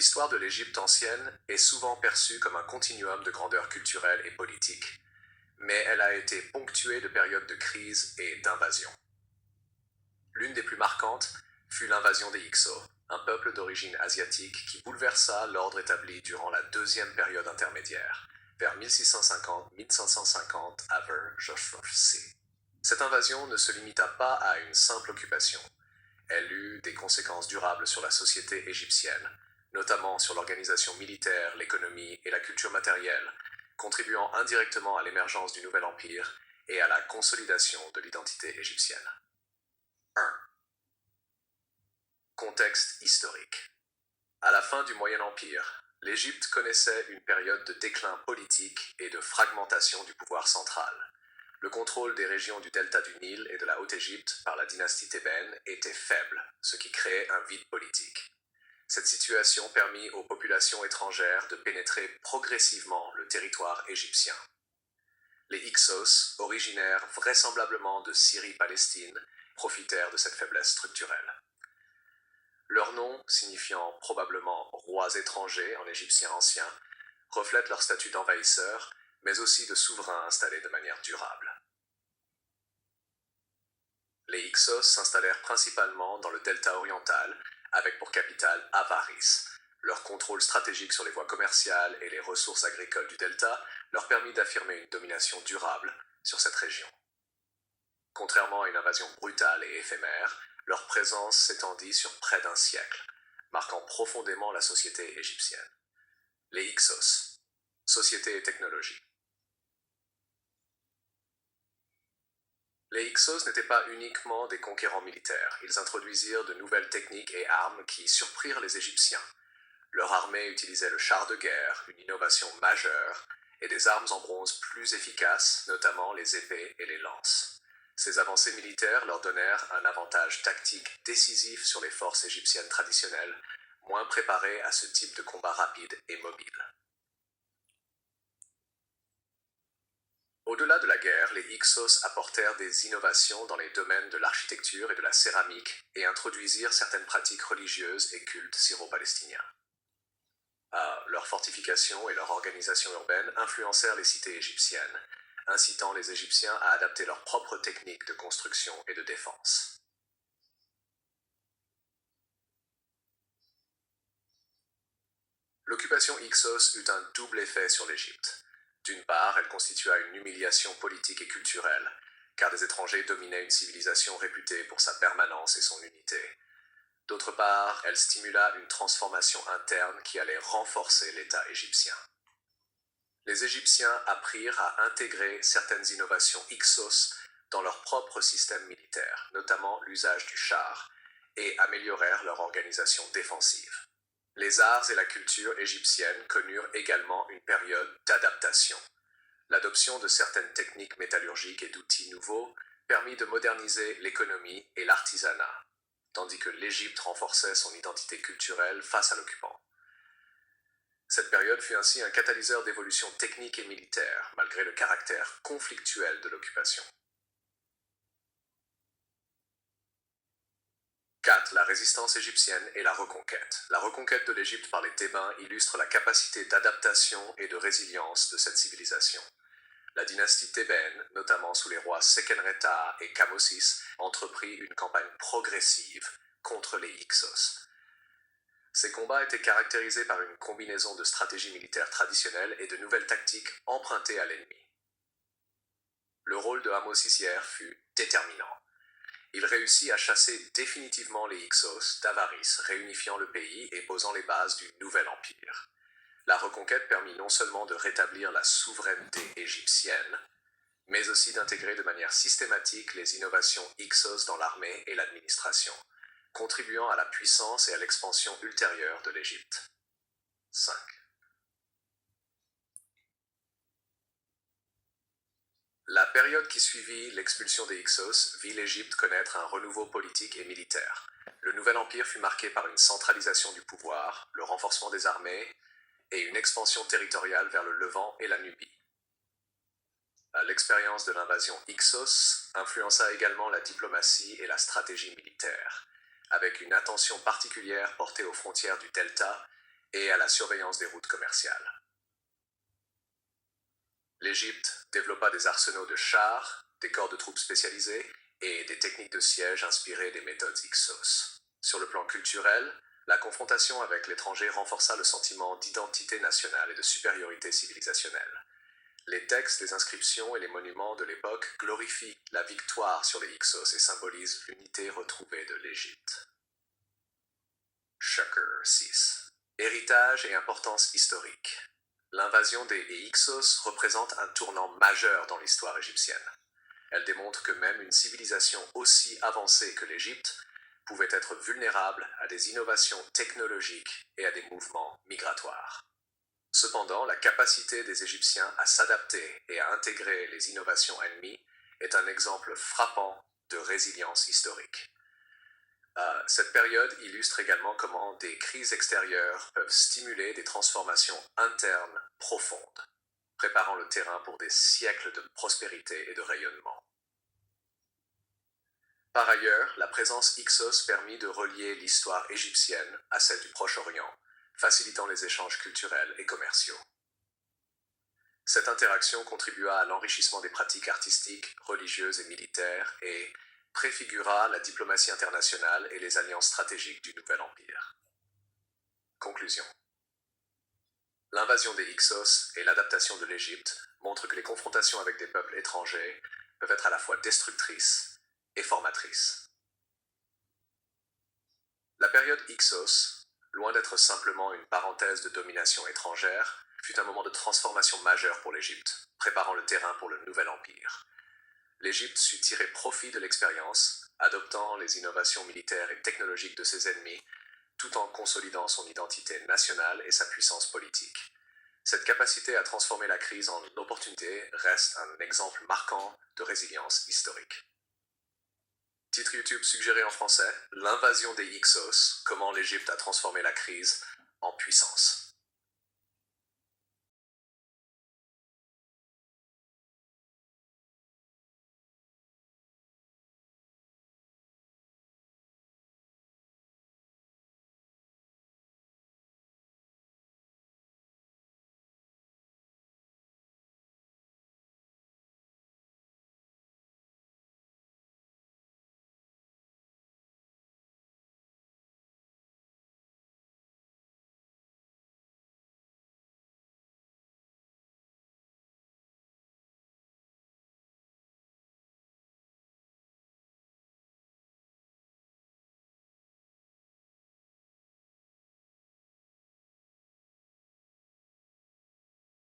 L'histoire de l'Égypte ancienne est souvent perçue comme un continuum de grandeur culturelle et politique, mais elle a été ponctuée de périodes de crise et d'invasion. L'une des plus marquantes fut l'invasion des Hyksos, un peuple d'origine asiatique qui bouleversa l'ordre établi durant la deuxième période intermédiaire, vers 1650-1550 avant Joshua C. Cette invasion ne se limita pas à une simple occupation. Elle eut des conséquences durables sur la société égyptienne, notamment sur l'organisation militaire, l'économie et la culture matérielle, contribuant indirectement à l'émergence du nouvel empire et à la consolidation de l'identité égyptienne. 1. Contexte historique. À la fin du Moyen Empire, l'Égypte connaissait une période de déclin politique et de fragmentation du pouvoir central. Le contrôle des régions du delta du Nil et de la Haute-Égypte par la dynastie thébaine était faible, ce qui créait un vide politique. Cette situation permit aux populations étrangères de pénétrer progressivement le territoire égyptien. Les Hyksos, originaires vraisemblablement de Syrie-Palestine, profitèrent de cette faiblesse structurelle. Leur nom, signifiant probablement rois étrangers en égyptien ancien, reflète leur statut d'envahisseurs, mais aussi de souverains installés de manière durable. Les Hyksos s'installèrent principalement dans le delta oriental, avec pour capitale Avaris. Leur contrôle stratégique sur les voies commerciales et les ressources agricoles du delta leur permit d'affirmer une domination durable sur cette région. Contrairement à une invasion brutale et éphémère, leur présence s'étendit sur près d'un siècle, marquant profondément la société égyptienne. Les Hyksos, société et technologie. Les Hyksos n'étaient pas uniquement des conquérants militaires, ils introduisirent de nouvelles techniques et armes qui surprirent les Égyptiens. Leur armée utilisait le char de guerre, une innovation majeure, et des armes en bronze plus efficaces, notamment les épées et les lances. Ces avancées militaires leur donnèrent un avantage tactique décisif sur les forces égyptiennes traditionnelles, moins préparées à ce type de combat rapide et mobile. Au-delà de la guerre, les Hyksos apportèrent des innovations dans les domaines de l'architecture et de la céramique et introduisirent certaines pratiques religieuses et cultes syro-palestiniens. Leurs fortifications et leur organisation urbaine influencèrent les cités égyptiennes, incitant les Égyptiens à adapter leurs propres techniques de construction et de défense. L'occupation Hyksos eut un double effet sur l'Égypte. D'une part, elle constitua une humiliation politique et culturelle, car des étrangers dominaient une civilisation réputée pour sa permanence et son unité. D'autre part, elle stimula une transformation interne qui allait renforcer l'État égyptien. Les Égyptiens apprirent à intégrer certaines innovations Hyksos dans leur propre système militaire, notamment l'usage du char, et améliorèrent leur organisation défensive. Les arts et la culture égyptienne connurent également une période d'adaptation. L'adoption de certaines techniques métallurgiques et d'outils nouveaux permit de moderniser l'économie et l'artisanat, tandis que l'Égypte renforçait son identité culturelle face à l'occupant. Cette période fut ainsi un catalyseur d'évolution technique et militaire, malgré le caractère conflictuel de l'occupation. 4. La résistance égyptienne et la reconquête. La reconquête de l'Égypte par les Thébains illustre la capacité d'adaptation et de résilience de cette civilisation. La dynastie thébaine, notamment sous les rois Sekenreta et Kamosis, entreprit une campagne progressive contre les Hyksos. Ces combats étaient caractérisés par une combinaison de stratégies militaires traditionnelles et de nouvelles tactiques empruntées à l'ennemi. Le rôle de Ahmose-Sier fut déterminant. Il réussit à chasser définitivement les Hyksos d'Avaris, réunifiant le pays et posant les bases du nouvel empire. La reconquête permit non seulement de rétablir la souveraineté égyptienne, mais aussi d'intégrer de manière systématique les innovations Hyksos dans l'armée et l'administration, contribuant à la puissance et à l'expansion ultérieure de l'Égypte. 5. La période qui suivit l'expulsion des Hyksos vit l'Égypte connaître un renouveau politique et militaire. Le nouvel empire fut marqué par une centralisation du pouvoir, le renforcement des armées et une expansion territoriale vers le Levant et la Nubie. L'expérience de l'invasion Hyksos influença également la diplomatie et la stratégie militaire, avec une attention particulière portée aux frontières du delta et à la surveillance des routes commerciales. L'Égypte développa des arsenaux de chars, des corps de troupes spécialisés et des techniques de siège inspirées des méthodes Hyksos. Sur le plan culturel, la confrontation avec l'étranger renforça le sentiment d'identité nationale et de supériorité civilisationnelle. Les textes, les inscriptions et les monuments de l'époque glorifient la victoire sur les Hyksos et symbolisent l'unité retrouvée de l'Égypte. Shakur 6. Héritage et importance historique. L'invasion des Hyksos représente un tournant majeur dans l'histoire égyptienne. Elle démontre que même une civilisation aussi avancée que l'Égypte pouvait être vulnérable à des innovations technologiques et à des mouvements migratoires. Cependant, la capacité des Égyptiens à s'adapter et à intégrer les innovations ennemies est un exemple frappant de résilience historique. Cette période illustre également comment des crises extérieures peuvent stimuler des transformations internes profondes, préparant le terrain pour des siècles de prospérité et de rayonnement. Par ailleurs, la présence Hyksos permit de relier l'histoire égyptienne à celle du Proche-Orient, facilitant les échanges culturels et commerciaux. Cette interaction contribua à l'enrichissement des pratiques artistiques, religieuses et militaires et préfigura la diplomatie internationale et les alliances stratégiques du nouvel empire. Conclusion. L'invasion des Hyksos et l'adaptation de l'Égypte montrent que les confrontations avec des peuples étrangers peuvent être à la fois destructrices et formatrices. La période Hyksos, loin d'être simplement une parenthèse de domination étrangère, fut un moment de transformation majeure pour l'Égypte, préparant le terrain pour le nouvel empire. L'Égypte sut tirer profit de l'expérience, adoptant les innovations militaires et technologiques de ses ennemis, tout en consolidant son identité nationale et sa puissance politique. Cette capacité à transformer la crise en opportunité reste un exemple marquant de résilience historique. Titre YouTube suggéré en français, L'invasion des Hyksos, comment l'Égypte a transformé la crise en puissance.